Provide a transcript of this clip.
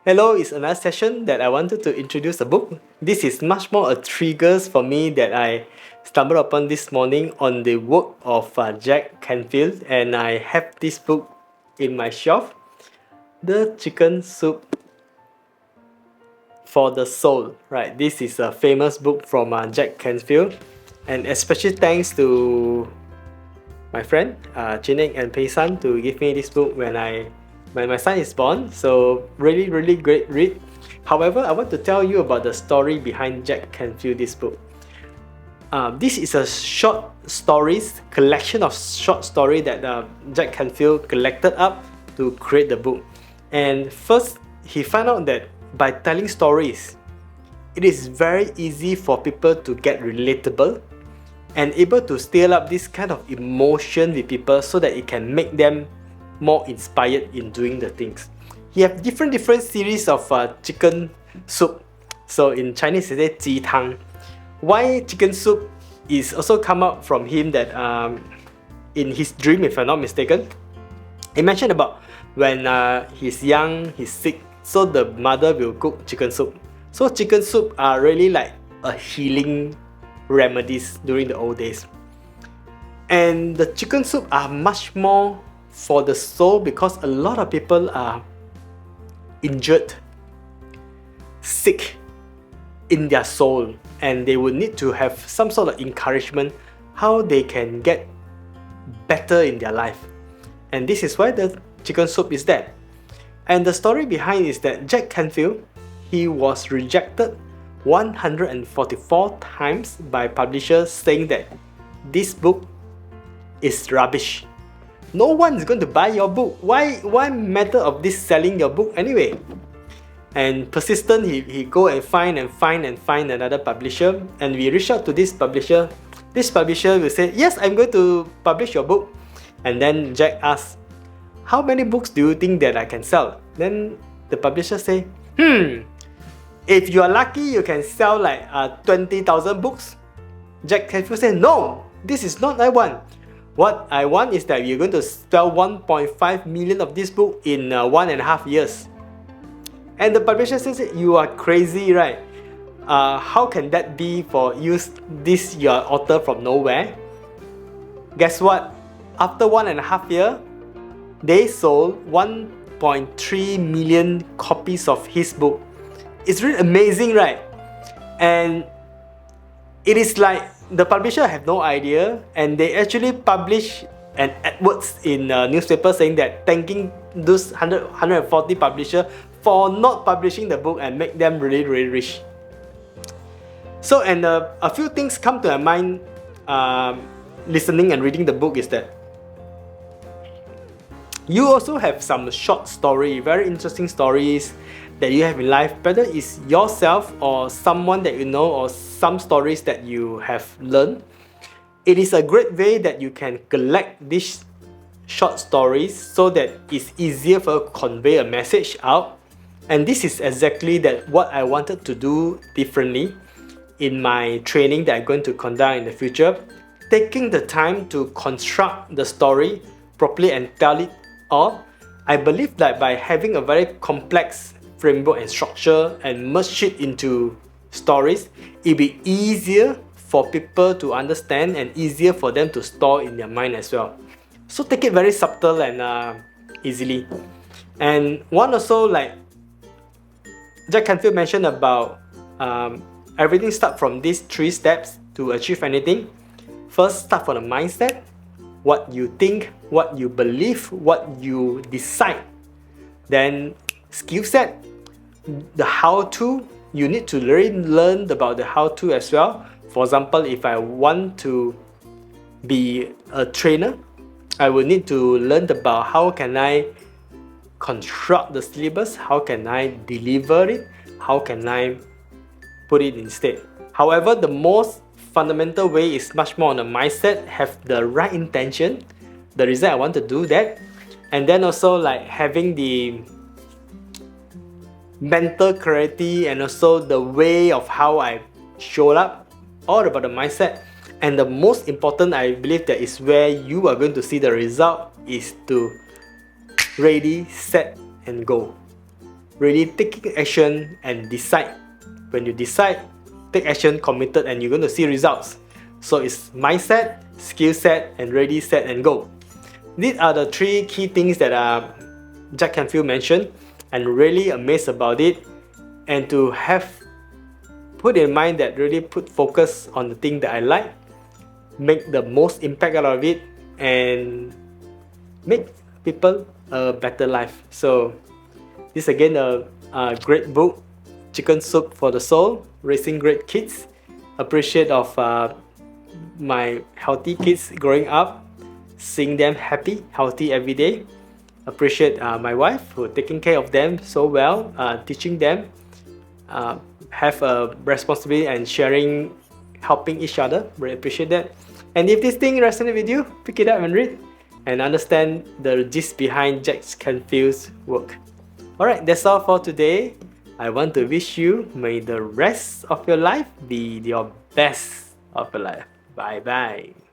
Hello is another session that I wanted to introduce a book. This is much more a triggers for me that I stumbled upon this morning on the work of Jack Canfield, and I have this book in my shelf, The Chicken Soup for the Soul. Right, this is a famous book from Jack Canfield, and especially thanks to my friend Chinek and Pei San to give me this book when my son is born. So really great read. However, I want to tell you about the story behind Jack Canfield this book. This is a short stories collection of short story that Jack Canfield collected up to create the book. And first, he found out that by telling stories, it is very easy for people to get relatable and able to stir up this kind of emotion with people so that it can make them more inspired in doing the things. He have different series of chicken soup. So in Chinese, they say 鸡汤. Why chicken soup is also come out from him that in his dream, if I'm not mistaken, he mentioned about when he's young, he's sick, so the mother will cook chicken soup. So chicken soup are really like a healing remedies during the old days. And the chicken soup are much more for the soul because a lot of people are injured, sick in their soul, and they will need to have some sort of encouragement how they can get better in their life. And this is why the chicken soup is there. And the story behind is that Jack Canfield, he was rejected 144 times by publishers saying that this book is rubbish. No one is going to buy your book. Why matter of this selling your book anyway? And persistent, he go and find another publisher, and we reach out to this publisher. This publisher will say, yes, I'm going to publish your book. And then Jack asks, how many books do you think that I can sell? Then the publisher say, if you are lucky, you can sell like 20,000 books. Jack Canfield said, no, this is not what I want. What I want is that you're going to sell 1.5 million of this book in 1.5 years. And the publisher says, you are crazy, right? How can that be for you? This your author from nowhere. Guess what? After 1.5 years, they sold 1.3 million copies of his book. It's really amazing, right? And it is like the publisher have no idea, and they actually publish an adverts in newspaper saying that thanking those 140 publisher for not publishing the book and make them really rich. So, and a few things come to my mind listening and reading the book is that you also have some short story, very interesting stories that you have in life, whether it's yourself or someone that you know or some stories that you have learned. It is a great way that you can collect these short stories so that it's easier for you to convey a message out. And this is exactly what I wanted to do differently in my training that I'm going to conduct in the future. Taking the time to construct the story properly and tell it all. I believe that by having a very complex framework and structure and merge it into stories, it'll be easier for people to understand and easier for them to store in their mind as well. So take it very subtle and easily. And one also, like Jack Canfield mentioned about everything start from these 3 steps to achieve anything. First, start from the mindset, what you think, what you believe, what you decide. Then skill set, the how-to, you need to learn about the how-to as well. For example, if I want to be a trainer, I will need to learn about how can I construct the syllabus, how can I deliver it, how can I put it instead. However, the most fundamental way is much more on the mindset, have the right intention, the reason I want to do that, and then also like having the mental clarity and also the way of how I show up, all about the mindset. And the most important, I believe, that is where you are going to see the result is to ready, set and go. really taking action and decide. When you decide, take action, committed, and you're going to see results. So it's mindset, skill set, and ready, set, and go. These are the 3 key things that Jack Canfield mentioned, and really amazed about it. And to have put in mind that really put focus on the thing that I like, make the most impact out of it, and make people a better life. So this again a great book, Chicken Soup for the Soul, Raising Great Kids. Appreciate of my healthy kids growing up, seeing them happy, healthy every day. Appreciate my wife who taking care of them so well, teaching them, have a responsibility and sharing, helping each other. Really appreciate that. And if this thing resonates with you, pick it up and read and understand the gist behind Jack Canfield's work. Alright, that's all for today. I want to wish you, may the rest of your life be your best of your life. Bye bye.